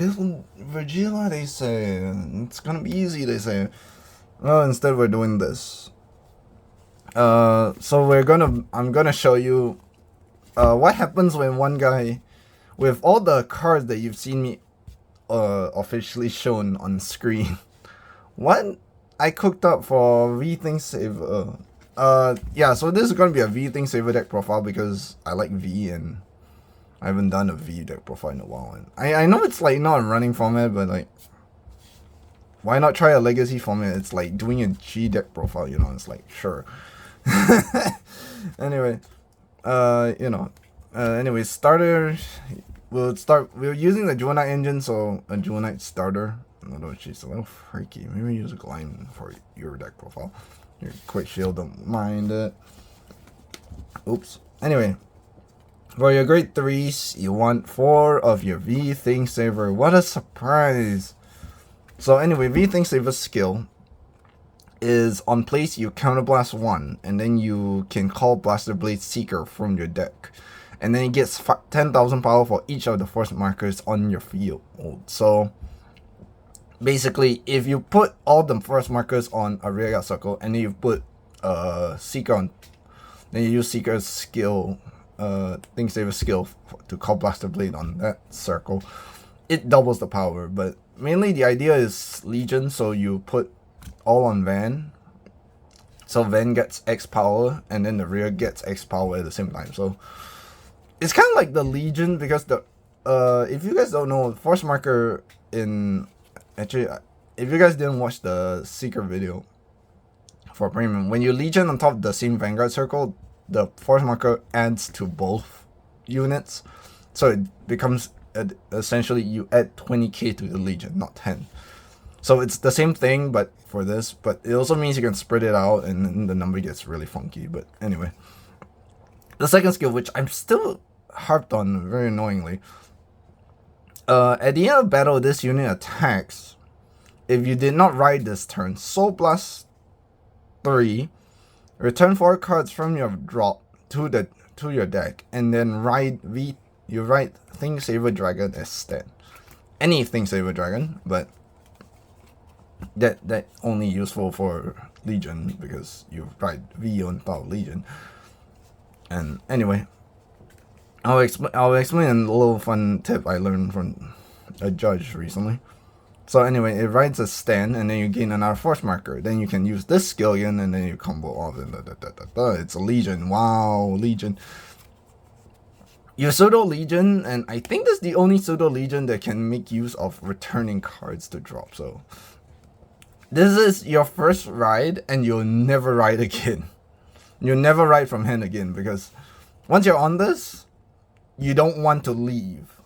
build Virgilia, they say. It's gonna be easy, they say. Well, instead we're doing this. So I'm gonna show you what happens when one guy, with all the cards that you've seen me officially shown on screen, what I cooked up for V-Thing Saver. Yeah, so this is gonna be a V-Thing Saver deck profile because I like V and I haven't done a V deck profile in a while. And I know it's like not a running format, but like, why not try a legacy format? It's like doing a G deck profile, you know, it's like, sure. Anyway, anyway, starter, we're using the Jewel Knight engine, so a Jewel Knight starter. Although she's a little freaky. Maybe use a Gleam for your deck profile. Your quick shield, don't mind it. Oops. Anyway, for your grade 3s, you want 4 of your V-Thing Saver. What a surprise! So anyway, V-Thing Saver's skill is on place you counterblast 1, and then you can call Blaster Blade Seeker from your deck. And then it gets 10,000 power for each of the force markers on your field. So basically, if you put all the force markers on a rearguard circle, and then you put Seeker on, then you use Seeker's skill, Thing Saver skill to call Blaster Blade on that circle, it doubles the power. But mainly the idea is Legion, so you put all on Van, so Van gets X power and then the rear gets X power at the same time. So it's kind of like the Legion, because the if you guys don't know, force marker in, actually, if you guys didn't watch the Seeker video for premium, when you Legion on top of the same Vanguard circle, the force marker adds to both units, so it becomes essentially you add 20k to the Legion, not 10. So it's the same thing, but for this, but it also means you can spread it out and then the number gets really funky. But anyway, the second skill, which I'm still harped on very annoyingly, at the end of battle, this unit attacks if you did not ride this turn. Soul Blast 3, return 4 cards from your drop to your deck, and then ride Thing Saver Dragon as stat. Any Thing Saver Dragon, but that only useful for Legion because you ride V on top of Legion. And anyway, I'll explain a little fun tip I learned from a judge recently. So anyway, it rides a stand, and then you gain another force marker. Then you can use this skill again, and then you combo off. It's a Legion. Wow, Legion. Your pseudo Legion, and I think that's the only pseudo Legion that can make use of returning cards to drop. So this is your first ride, and you'll never ride again. You'll never ride from hand again, because once you're on this, you don't want to leave.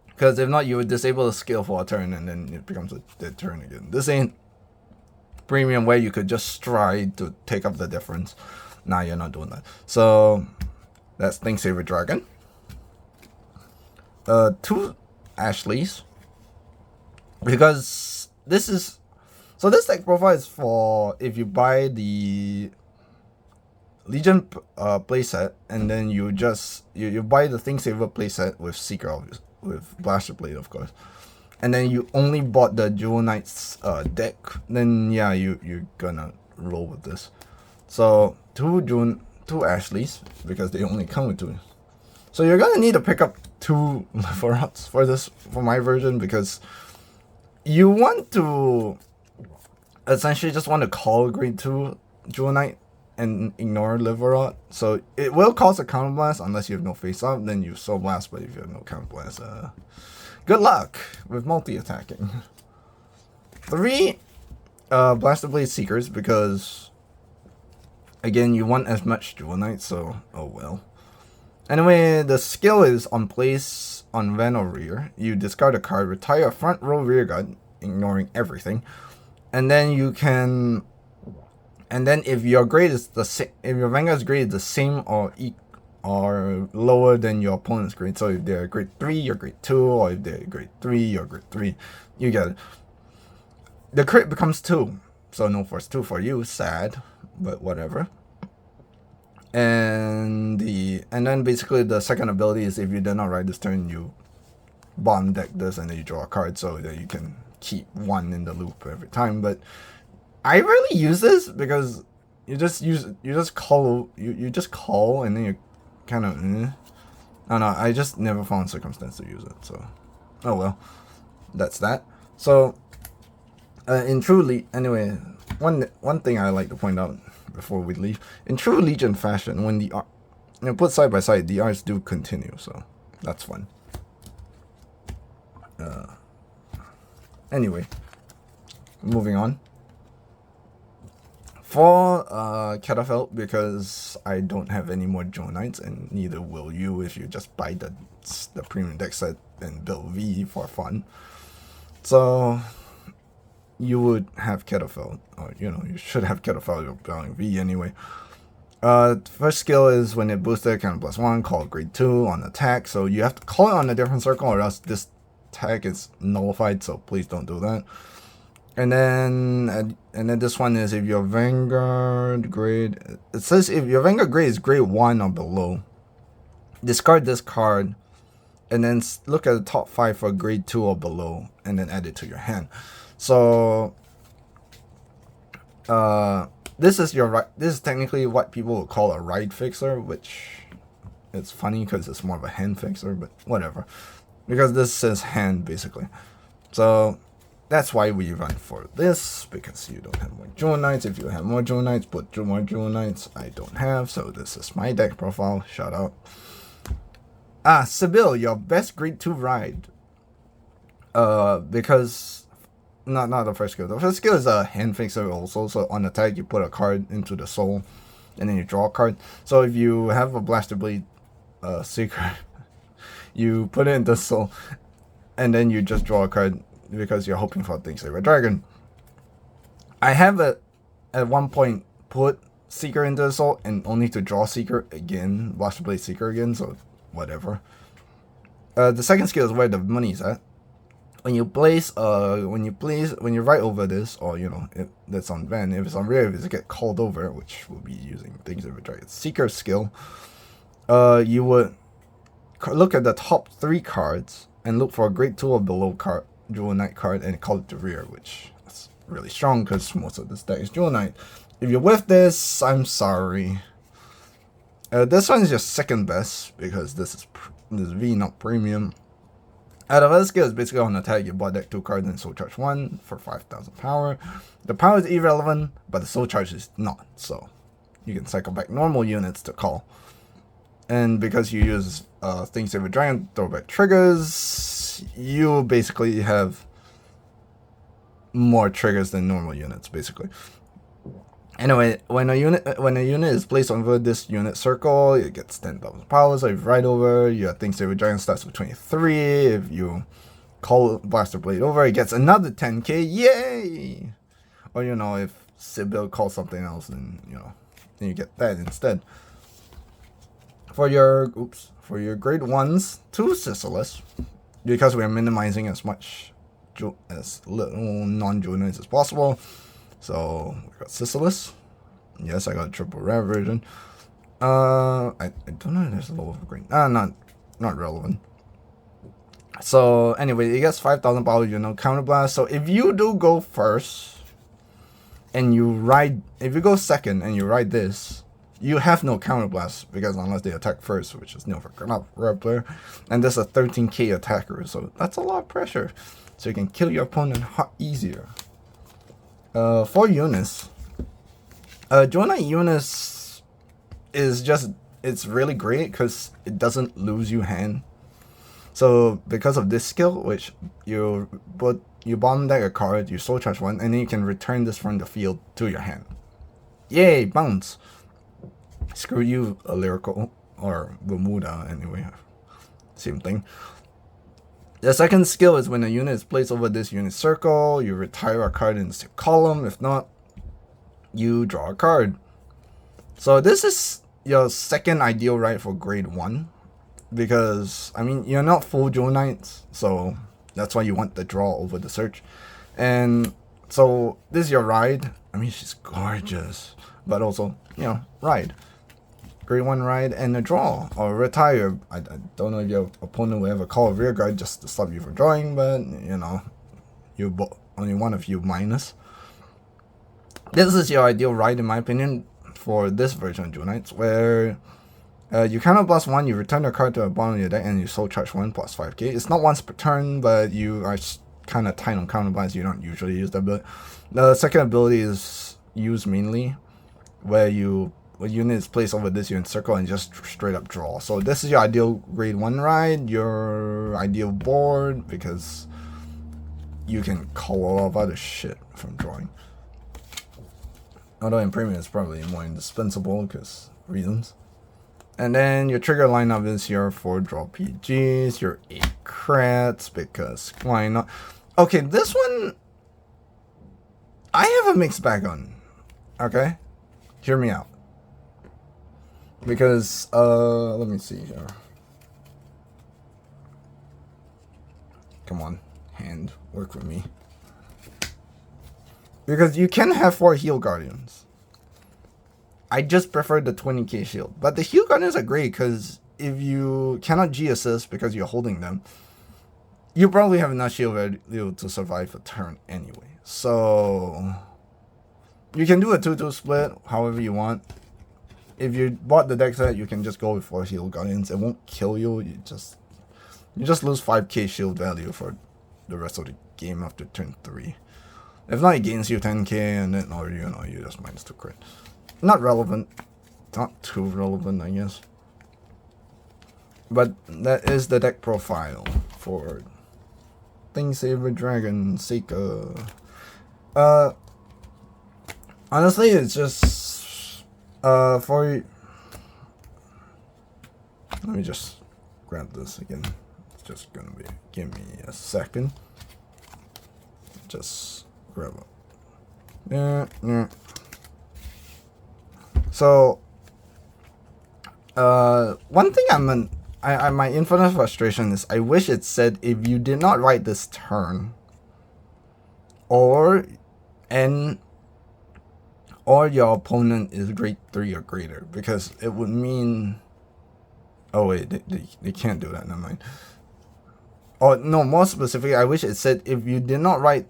Because if not, you would disable the skill for a turn, and then it becomes a dead turn again. This ain't premium where you could just stride to take up the difference. Nah, you're not doing that. So that's Thing Saver Dragon. 2 Ashleys. Because this is... So this deck profile is for if you buy the Legion playset, and then you just you buy the Thing Saver playset with Seeker, with Blaster Blade, of course, and then you only bought the Jewel Knight's deck, then yeah, you're gonna roll with this. So 2 Ashleys, because they only come with 2. So you're gonna need to pick up 2 Leverots for this, for my version, because you want to essentially just want to call grade 2 Jewel Knight and ignore Leverot. So it will cause a counterblast unless you have no face up, then you Soul Blast, but if you have no counterblast, good luck with multi-attacking. 3 Blaster Blade Seekers, because again, you want as much Jewel Knight, so oh well. Anyway, the skill is on place on Van or rear. You discard a card, retire a front row rear guard, ignoring everything. And then you can, and then if your grade is the same, if your Vanguard's grade is the same or lower than your opponent's grade, so if they're grade 3, you're grade 2, or if they're grade 3, you're grade 3, you get it. The crit becomes 2, so no force 2 for you, sad, but whatever. And then basically the second ability is if you did not ride this turn, you bottom deck this and then you draw a card so that you can keep one in the loop every time. But I rarely use this because you just call and then you kind of I don't know, I just never found circumstance to use it, so oh well, that's that. So in True anyway, one thing I like to point out before we leave, in true Legion fashion, when the put side by side, the arts do continue, so that's fun. Anyway, moving on. For Cardfight, because I don't have any more Jewel Knights, and neither will you if you just buy the premium deck set and build V for fun. So you would have Cardfight, or you should have Cardfight if you're building V anyway. First skill is when it boosted, count +1, call grade 2 on attack. So you have to call it on a different circle, or else this tag is nullified. So please don't do that. And then this one is if your Vanguard grade. It says if your Vanguard grade is grade 1 or below, discard this card, and then look at the top 5 for grade 2 or below, and then add it to your hand. So this is technically what people would call a ride fixer, which it's funny because it's more of a hand fixer, but whatever, because this says hand basically. So that's why we run for this, because you don't have more Jewel Knights. If you have more Jewel Knights, put more Jewel Knights. I don't have, so this is my deck profile. Shout out. Sibyl, your best grade 2 ride. Because not the first skill. The first skill is a hand fixer also. So on attack, you put a card into the soul, and then you draw a card. So if you have a Blaster Blade Seeker, you put it into soul, and then you just draw a card because you're hoping for Things Saver Dragon. I have at one point put Seeker into the soul and only to draw Seeker again, Blaster Blade Seeker again. So whatever. The second skill is where the money's at. When you place, when you write over this, or if that's on Van, if it's on rare, if it get called over, which will be using Things Saver Dragon Seeker skill, you would look at the top 3 cards and look for a grade 2 or below card, Jewel Knight card, and call it the rear, which is really strong because most of this deck is Jewel Knight. If you're with this, I'm sorry. This one is your second best because this is V, not premium. Out of other skills, basically on attack, you bought deck 2 cards and soul charge 1 for 5,000 power. The power is irrelevant, but the soul charge is not, so you can cycle back normal units to call. And because you use Things Saver Dragon throwback triggers, you basically have more triggers than normal units, basically. Anyway, when a unit is placed over this unit circle, it gets 10,000 power. So if you ride over, your Things Saver Dragon starts with 23. If you call Blaster Blade over, it gets another 10k. Yay! Or if Sibyl calls something else, then then you get that instead. For your grade 1s, 2 Sisylas, because we are minimizing as much as little non-Jewel Knights as possible. So we got Sisylas. Yes, I got a triple rare version. I don't know if there's a lower grade. Not relevant. So anyway, it gets 5,000 power, counterblast. So if you do go first and if you go second and you ride this, you have no counterblast, because unless they attack first, which is never not rare player, and there's a 13k attacker, so that's a lot of pressure. So you can kill your opponent easier. For Eunice, Jewel Knight Eunice is it's really great because it doesn't lose you hand. So because of this skill, which you bottom deck a card, you soul charge 1, and then you can return this from the field to your hand. Yay, bounce! Screw you, a lyrical, or Bermuda anyway, same thing. The second skill is when a unit is placed over this unit circle, you retire a card in the column. If not, you draw a card. So this is your second ideal ride for grade 1. Because, you're not full Jewel Knights, so that's why you want the draw over the search. And so this is your ride. She's gorgeous. But also, ride. grade 1 ride and a draw or retire. I don't know if your opponent will have a call of rearguard just to stop you from drawing, but you know, only one of you minus. This is your ideal ride in my opinion for this version of Jewel Knights, where you counterblast 1, you return a card to the bottom of your deck, and you soul charge 1 plus 5k. It's not once per turn, but you are kind of tight on counterblast. You don't usually use that ability. The second ability is used mainly where a unit is placed over this, you encircle and just straight up draw. So this is your ideal grade 1 ride, your ideal board, because you can call a lot of other shit from drawing. Although in premium it's probably more indispensable because reasons. And then your trigger lineup is your 4 draw PGs, your 8 crats, because why not? Okay, this one I have a mixed bag on. Okay? Hear me out. Because let me see here. Come on, hand, work with me. Because you can have 4 heal guardians. I just prefer the 20k shield. But the heal guardians are great because if you cannot G assist because you're holding them, you probably have enough shield value to survive a turn anyway. So you can do a 2-2 split however you want. If you bought the deck set, you can just go with 4 heal guardians. It won't kill you. You just lose 5k shield value for the rest of the game after turn 3. If not, it gains you 10k and then, or you know, you just minus 2 crit. Not relevant. Not too relevant, I guess. But that is the deck profile for Thingsaver Dragon Seeker. Honestly, it's just for. Let me just grab this again. It's just gonna be. Give me a second. Just grab it. Yeah. So, one thing my infinite frustration is I wish it said if you did not write this turn, or your opponent is grade 3 or greater, because it would mean. Oh wait, they can't do that. Never mind. Oh no, more specifically, I wish it said if you did not write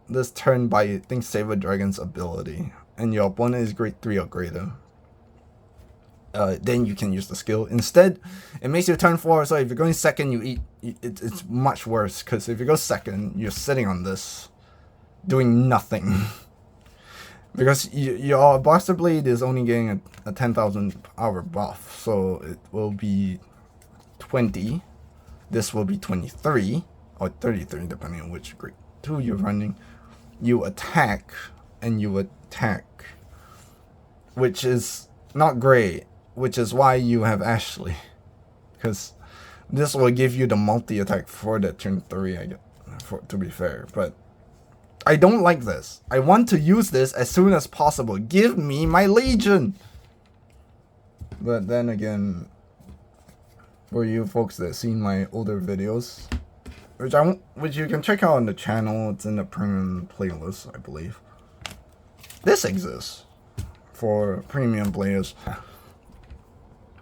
this turn by Thingsaver Dragon's ability, and your opponent is grade 3 or greater. Then you can use the skill. Instead, it makes you turn 4, so if you're going second, it's much worse, because if you go second, you're sitting on this, doing nothing. Because your Blaster Blade is only getting a 10,000 hour buff, so it will be 20. This will be 23, or 33, depending on which grade 2 you're running. You attack, and you attack, which is not great. Which is why you have Ashley, because this will give you the multi-attack for the turn 3, I guess, to be fair. But I don't like this. I want to use this as soon as possible. Give me my Legion! But then again, for you folks that seen my older videos, which you can check out on the channel, it's in the premium playlist, I believe. This exists for premium players.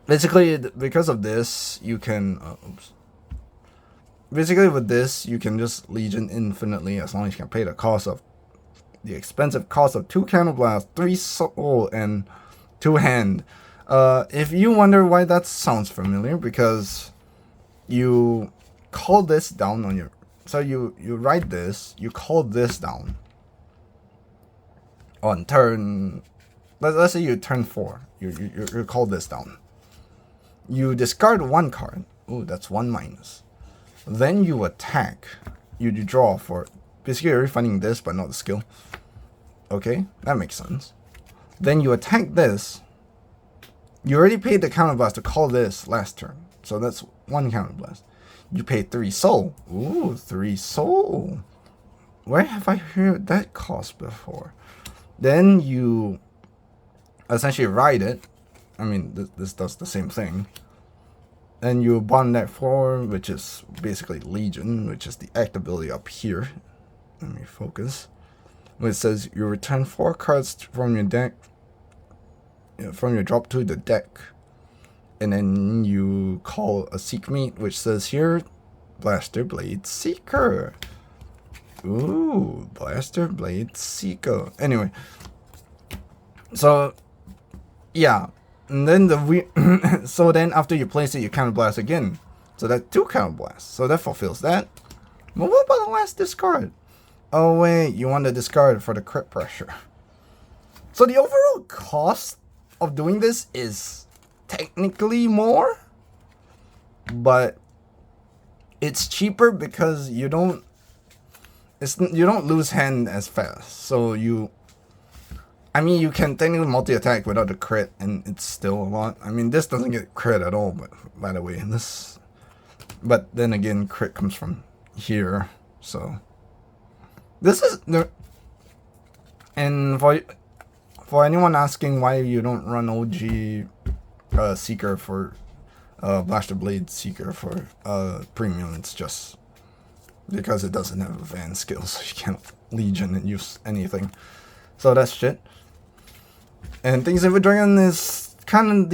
Basically, because of this, you can. Basically, with this, you can just Legion infinitely as long as you can pay the expensive cost of 2 Counterblast, 3 Soul, and 2 Hand. If you wonder why that sounds familiar, because you call this down on your. So you write this, you call this down on turn. Let's say you turn 4. You call this down. You discard 1 card. Ooh, that's 1 minus. Then you attack. You draw for. Basically, you're refunding this, but not the skill. Okay, that makes sense. Then you attack this. You already paid the counterblast to call this last turn. So that's 1 counterblast. You pay 3 soul. Ooh, 3 soul. Where have I heard that cost before? Then you essentially ride it. I mean, this does the same thing. And you bond that 4, which is basically Legion, which is the act ability up here. Let me focus. Where it says you return 4 cards from your deck, from your drop to the deck. and then you call a Seek Meet, which says here, Blaster Blade Seeker. Ooh, Blaster Blade Seeker. Anyway, so yeah, and then so then after you place it, you counter blast again. So that's 2 counter blasts. So that fulfills that. But what about the last discard? Oh wait, you want to discard for the crit pressure. So the overall cost of doing this is technically more, but it's cheaper because you don't lose hand as fast. So you can technically multi-attack without the crit, and it's still a lot. I mean, this doesn't get crit at all, but by the way, but then again, crit comes from here, so this is the. And for anyone asking why you don't run OG Seeker for Blaster Blade Seeker for premium, it's just because it doesn't have advanced skills, so you can't Legion and use anything. So that's shit. And Things of a Dragon is kind of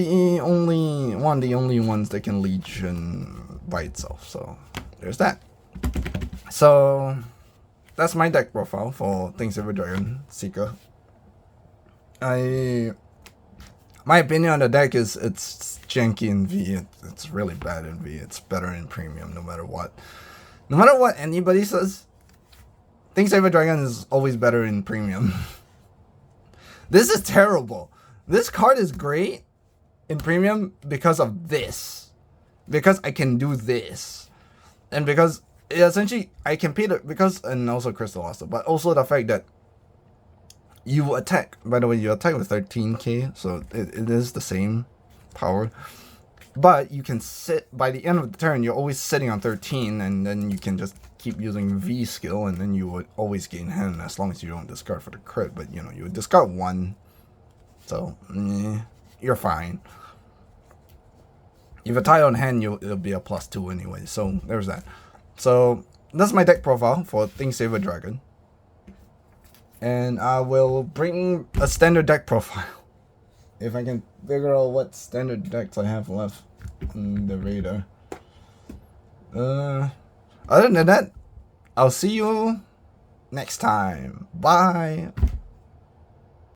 one of the only ones that can Legion by itself. So there's that. So that's my deck profile for Things of a Dragon Seeker. My opinion on the deck is it's janky in V. It's really bad in V. It's better in premium no matter what. No matter what anybody says, Things of a Dragon is always better in premium. This is terrible. This card is great in premium because of this. Because I can do this. And because essentially I can pay and also Crystal also, but also the fact that you attack, by the way, you attack with 13k, so it is the same power. But you can sit, by the end of the turn, you're always sitting on 13, and then you can just keep using V skill, and then you would always gain hand as long as you don't discard for the crit. But you know, you would discard 1, so you're fine. If you tie on hand, it'll be a +2 anyway, so there's that. So that's my deck profile for Things Save a Dragon. And I will bring a standard deck profile. If I can figure out what standard decks I have left in the radar. Other than that, I'll see you next time. Bye.